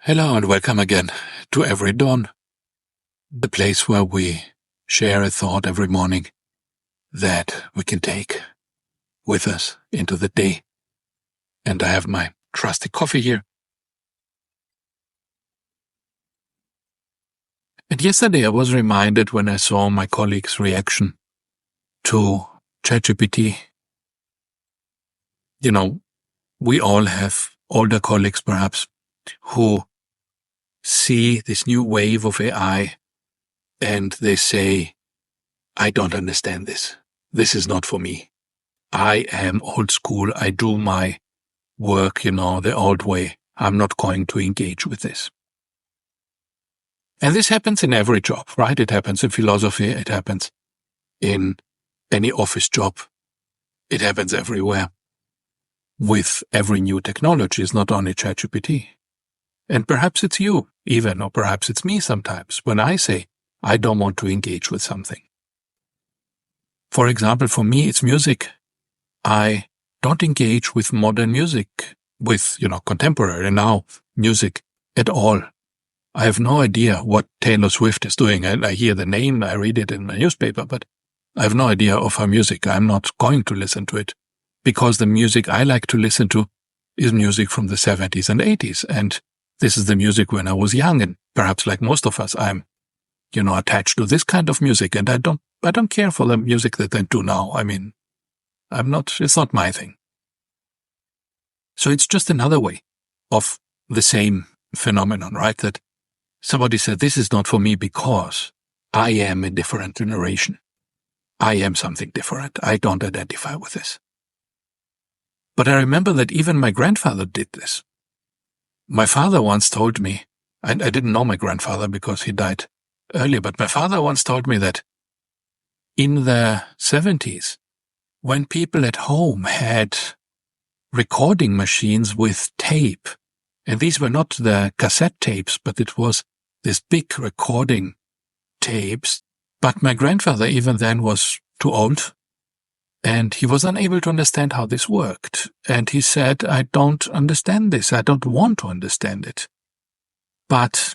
Hello and welcome again to Every Dawn, the place where we share a thought every morning that we can take with us into the day. And I have my trusty coffee here. And yesterday I was reminded when I saw my colleague's reaction to ChatGPT. You know, we all have older colleagues perhaps who see this new wave of AI and they say, I don't understand this. This is not for me. I am old school. I do my work, the old way. I'm not going to engage with this. And this happens in every job, right? It happens in philosophy. It happens in any office job. It happens everywhere. With every new technology, it's not only ChatGPT. And perhaps it's you even, or perhaps it's me sometimes when I say, I don't want to engage with something. For example, for me, it's music. I don't engage with modern music, with, contemporary now music at all. I have no idea what Taylor Swift is doing. I hear the name, I read it in the newspaper, but I have no idea of her music. I'm not going to listen to it because the music I like to listen to is music from the 70s and 80s. And this is the music when I was young, and perhaps like most of us, I'm, attached to this kind of music, and I don't care for the music that they do now. I mean, it's not my thing. So it's just another way of the same phenomenon, right? That somebody said, this is not for me because I am a different generation. I am something different. I don't identify with this. But I remember that even my grandfather did this. My father once told me, I didn't know my grandfather because he died earlier, but my father once told me that in the 70s, when people at home had recording machines with tape, and these were not the cassette tapes, but it was this big recording tapes, but my grandfather even then was too old, and he was unable to understand how this worked. And he said, I don't understand this. I don't want to understand it. But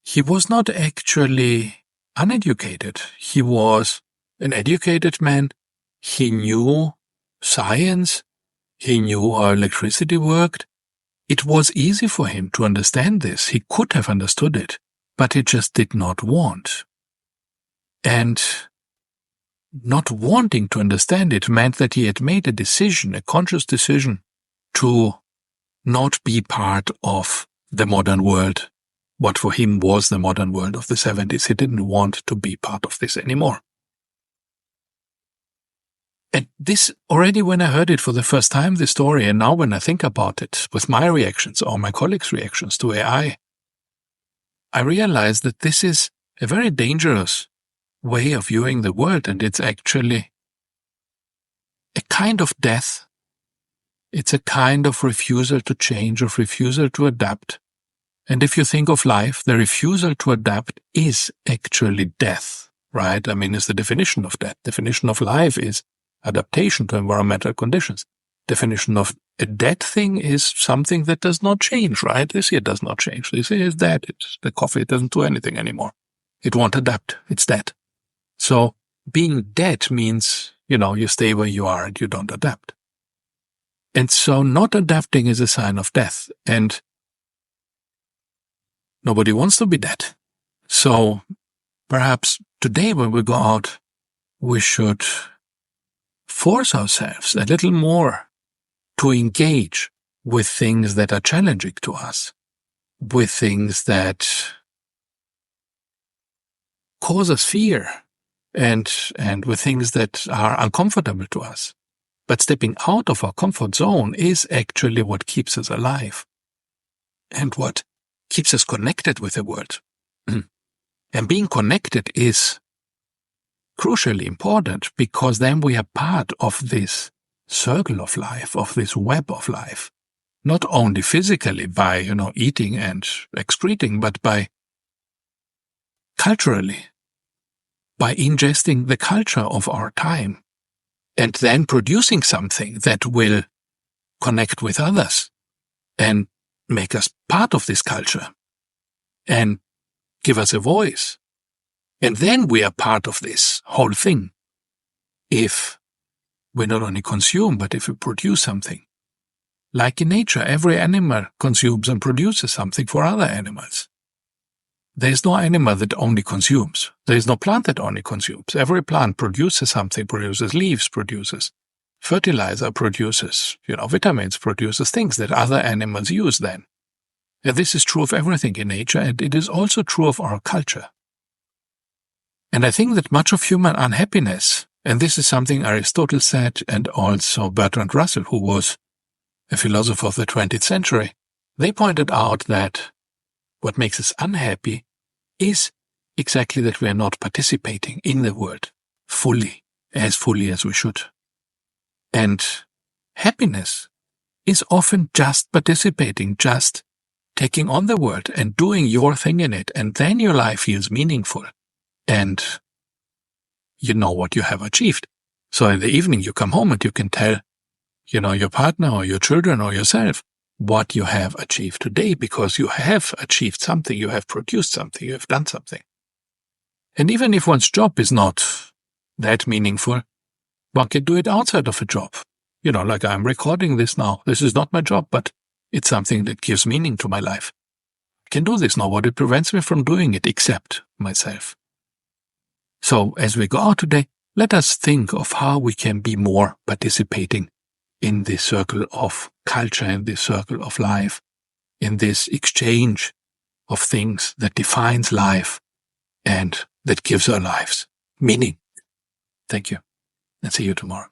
he was not actually uneducated. He was an educated man. He knew science. He knew how electricity worked. It was easy for him to understand this. He could have understood it, but he just did not want. And not wanting to understand it meant that he had made a decision, a conscious decision, to not be part of the modern world. What for him was the modern world of the 70s. He didn't want to be part of this anymore. And this already when I heard it for the first time, the story, and now when I think about it with my reactions or my colleagues' reactions to AI, I realize that this is a very dangerous way of viewing the world, and it's actually a kind of death. It's a kind of refusal to change, of refusal to adapt. And if you think of life, the refusal to adapt is actually death, right? I mean, it's the definition of death. Definition of life is adaptation to environmental conditions. Definition of a dead thing is something that does not change, right? This here does not change. This here is dead. The coffee doesn't do anything anymore. It won't adapt. It's dead. So being dead means, you stay where you are and you don't adapt. And so not adapting is a sign of death. And nobody wants to be dead. So perhaps today when we go out, we should force ourselves a little more to engage with things that are challenging to us, with things that cause us fear, and with things that are uncomfortable to us. But stepping out of our comfort zone is actually what keeps us alive and what keeps us connected with the world. And being connected is crucially important because then we are part of this circle of life, of this web of life, not only physically by, eating and excreting, but by culturally, by ingesting the culture of our time and then producing something that will connect with others and make us part of this culture and give us a voice. And then we are part of this whole thing. If we not only consume, but if we produce something. Like in nature, every animal consumes and produces something for other animals. There is no animal that only consumes. There is no plant that only consumes. Every plant produces something, produces leaves, produces fertilizer, produces, vitamins, produces things that other animals use then. And this is true of everything in nature, and it is also true of our culture. And I think that much of human unhappiness, and this is something Aristotle said, and also Bertrand Russell, who was a philosopher of the 20th century, they pointed out that what makes us unhappy is exactly that we are not participating in the world fully as we should. And happiness is often just participating, just taking on the world and doing your thing in it, and then your life feels meaningful. And you know what you have achieved. So in the evening you come home and you can tell, your partner or your children or yourself what you have achieved today, because you have achieved something, you have produced something, you have done something. And even if one's job is not that meaningful, one can do it outside of a job. Like I'm recording this now. This is not my job, but it's something that gives meaning to my life. I can do this now. What it prevents me from doing it except myself. So as we go out today, let us think of how we can be more participating in this circle of culture, in this circle of life, in this exchange of things that defines life and that gives our lives meaning. Thank you, and see you tomorrow.